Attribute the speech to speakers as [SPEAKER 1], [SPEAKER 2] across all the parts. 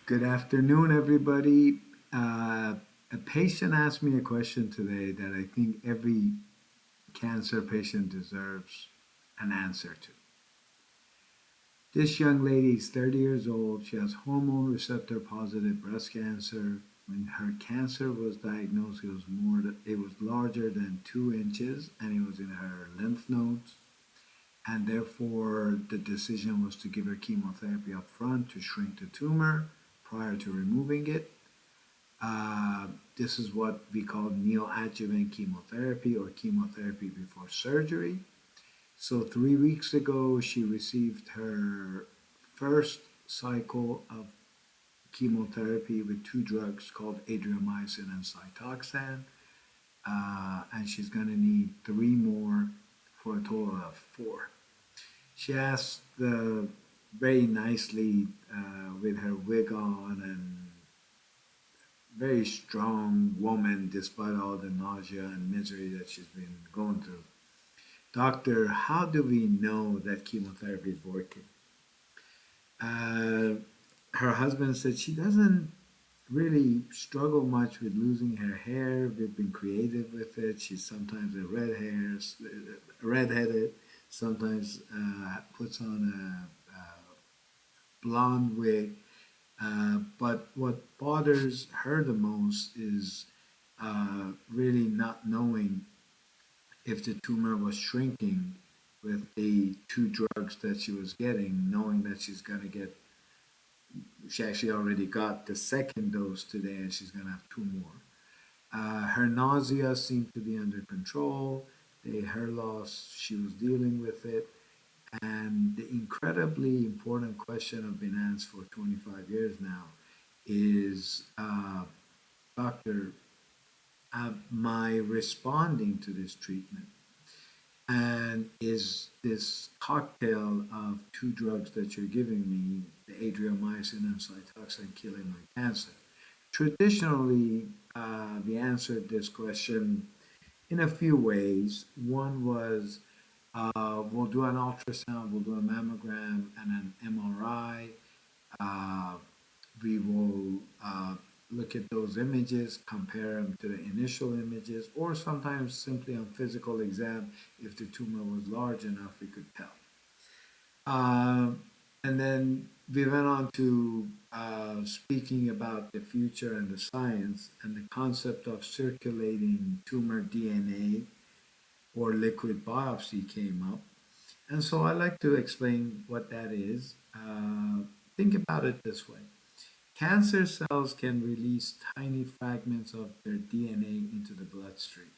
[SPEAKER 1] Good afternoon, everybody. A patient asked me a question today that I think every cancer patient deserves an answer to. This young lady is 30 years old. She has hormone receptor positive breast cancer. When her cancer was diagnosed, it was larger than 2 inches, and it was in her lymph nodes. And therefore, the decision was to give her chemotherapy up front to shrink the tumor prior to removing it. This is what we call neoadjuvant chemotherapy or chemotherapy before surgery. So 3 weeks ago, she received her first cycle of chemotherapy with two drugs called adriamycin and cytoxan, and she's going to need three more for a total of four. She asked very nicely with her wig on and very strong woman despite all the nausea and misery that she's been going through. Doctor, how do we know that chemotherapy is working? Uh, Her husband said she doesn't really struggle much with losing her hair. We've been creative with it. She's sometimes redheaded, sometimes puts on a blonde wig. But what bothers her the most is really not knowing if the tumor was shrinking with the two drugs that she was getting, knowing that she actually already got the second dose today and she's going to have two more. Her nausea seemed to be under control. The hair loss, she was dealing with it. And the incredibly important question I've been asked for 25 years now is, Doctor, am I responding to this treatment? And is this cocktail of two drugs that you're giving me, the adriamycin and cytoxan, killing my cancer? Traditionally, we answered this question in a few ways. One was we'll do an ultrasound, we'll do a mammogram and an MRI. Uh, we will look at those images, compare them to the initial images, or sometimes simply on physical exam, if the tumor was large enough, we could tell. Uh, and then we went on to speaking about the future and the science and the concept of circulating tumor DNA or liquid biopsy came up. And so I like to explain what that is. Think about it this way. Cancer cells can release tiny fragments of their DNA into the bloodstream.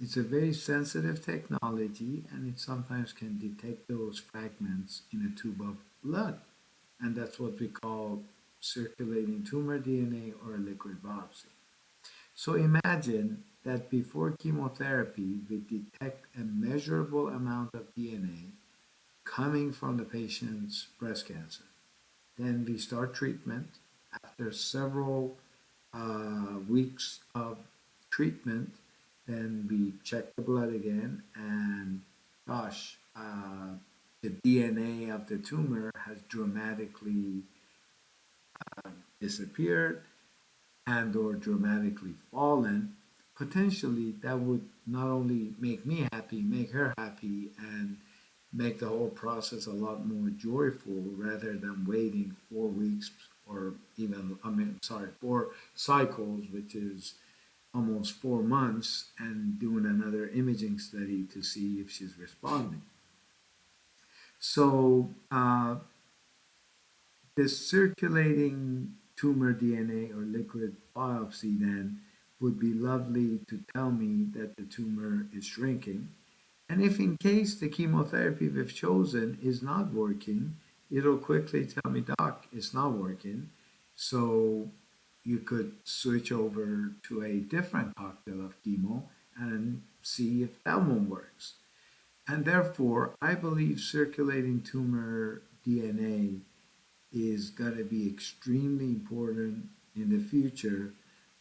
[SPEAKER 1] It's a very sensitive technology and it sometimes can detect those fragments in a tube of blood. And that's what we call circulating tumor DNA or liquid biopsy. So imagine that before chemotherapy, we detect a measurable amount of DNA coming from the patient's breast cancer. Then we start treatment. After several weeks of treatment, then we check the blood again, and gosh, the DNA of the tumor has dramatically disappeared and or dramatically fallen. Potentially, that would not only make me happy, make her happy, and make the whole process a lot more joyful rather than waiting 4 weeks or even, sorry, four cycles, which is almost 4 months, and doing another imaging study to see if she's responding. So, this circulating tumor DNA or liquid biopsy then would be lovely to tell me that the tumor is shrinking. And if in case the chemotherapy we've chosen is not working, it'll quickly tell me, Doc, it's not working. So you could switch over to a different cocktail of chemo and see if that one works. And therefore, I believe circulating tumor DNA is going to be extremely important in the future,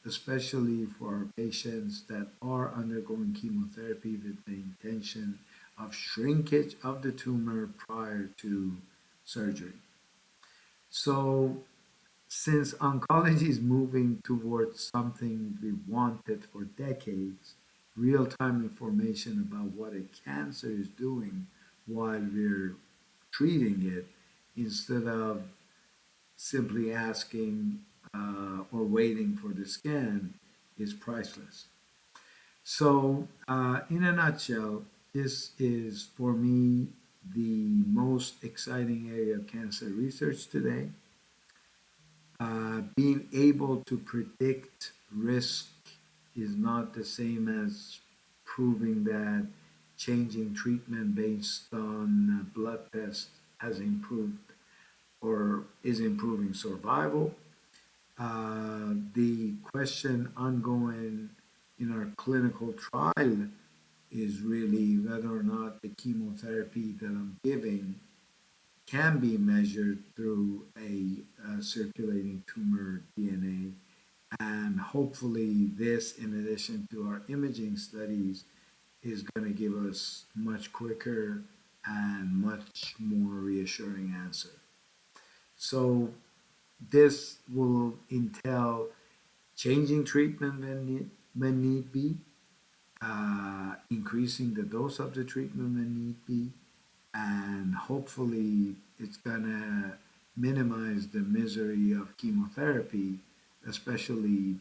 [SPEAKER 1] especially for our patients that are undergoing chemotherapy with the intention of shrinkage of the tumor prior to surgery. So Since oncology is moving towards something we wanted for decades, real time information about what a cancer is doing while we're treating it, instead of simply asking or waiting for the scan, is priceless. So, in a nutshell, this is for me the most exciting area of cancer research today. Being able to predict risk is not the same as proving that changing treatment based on blood test has improved or is improving survival. The question ongoing in our clinical trial is really whether or not the chemotherapy that I'm giving can be measured through a circulating tumor DNA. And hopefully, this, in addition to our imaging studies, is going to give us much quicker and much more reassuring answer. So this will entail changing treatment when need be, increasing the dose of the treatment when need be, and hopefully it's gonna minimize the misery of chemotherapy, especially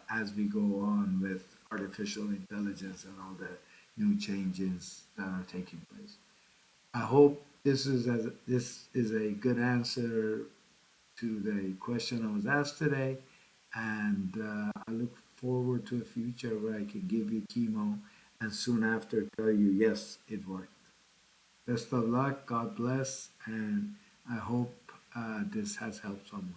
[SPEAKER 1] as we go on with artificial intelligence and all the new changes that are taking place. I hope this is a good answer to the question I was asked today, and I look forward to a future where I can give you chemo and soon after tell you yes, it worked. Best of luck, God bless, and I hope this has helped someone.